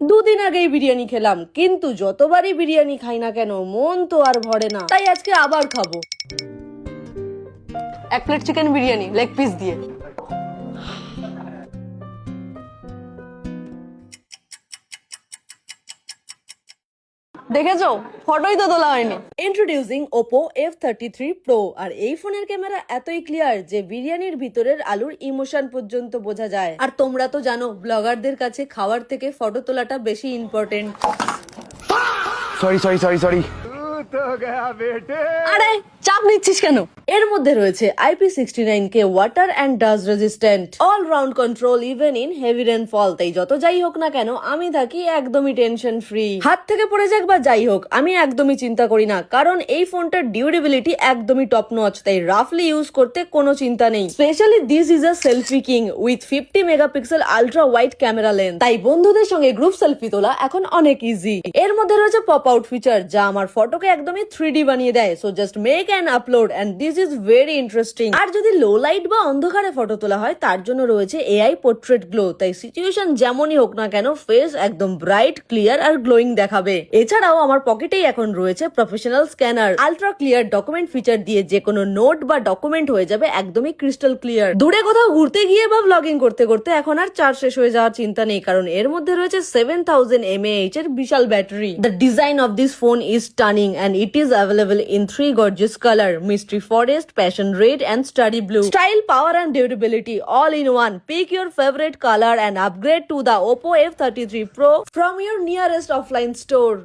দুদিন আগেই বিরিয়ানি খেলাম, কিন্তু যতবারই বিরিয়ানি খাই না কেন মন তো আর ভরে না। তাই আজকে আবার খাবো 1 plate chicken biryani leg piece দিয়ে। দেখেছো, ফটোই তো তোলা হয়নি। Introducing Oppo F33 Pro। আর এই ফোনের ক্যামেরা এতই ক্লিয়ার যে বিরিয়ানির ভিতরের আলুর ইমোশন পর্যন্ত বোঝা যায়। আর তোমরা তো জানো, ব্লগারদের কাছে খাওয়ার থেকে ফটো তোলাটা বেশি ইম্পর্টেন্ট। সরি আরে চাপ নিচ্ছিস কেন? এর মধ্যে রয়েছে IP69K water and dust resistant, all round control even in heavy rainfall. তাই যত যাই হোক না কেন আমি থাকি একদমই টেনশন ফ্রি। হাত থেকে পড়ে যাক বা যাই হোক আমি একদমই চিন্তা করি না, কারণ এই ফোনটার ডিউরেবিলিটি একদমই টপ নচ। তাই রাফলি ইউজ করতে কোনো চিন্তা নেই। Specially this is a selfie king with 50 megapixel ultra wide camera lens. তাই বন্ধুদের সঙ্গে গ্রুপ সেলফি তোলা এখন অনেক ইজি। এর মধ্যে রয়েছে পপ আউট ফিচার, যা আমার ফটোকে একদমই 3D বানিয়ে দেয়। So just make an upload and this is very interesting. আর যদি লো লাইট বা অন্ধকারে ফটো তোলা হয় তার জন্য রয়েছে AI পোর্ট্রেট গ্লো। তাই সিচুয়েশন যেমনই হোক না কেন ফেস একদম ব্রাইট, ক্লিয়ার আর গ্লোয়িং দেখাবে। এছাড়াও আমার পকেটেই এখন রয়েছে professional scanner. Ultra clear document feature দিয়ে যে কোনো নোট বা ডকুমেন্ট হয়ে যাবে একদমই ক্রিস্টাল ক্লিয়ার। দূরে কোথাও ঘুরতে গিয়ে বা ব্লগিং করতে করতে এখন আর চার্জ শেষ হয়ে যাওয়ার চিন্তা নেই, কারণ এর মধ্যে রয়েছে 7000 mAh এর বিশাল ব্যাটারি। The design of this phone is stunning and it is available in 3 gorgeous color: mystery forest, passion red and study blue. Style, power and durability all in one. Pick your favorite color and upgrade to the Oppo F33 Pro from your nearest offline store.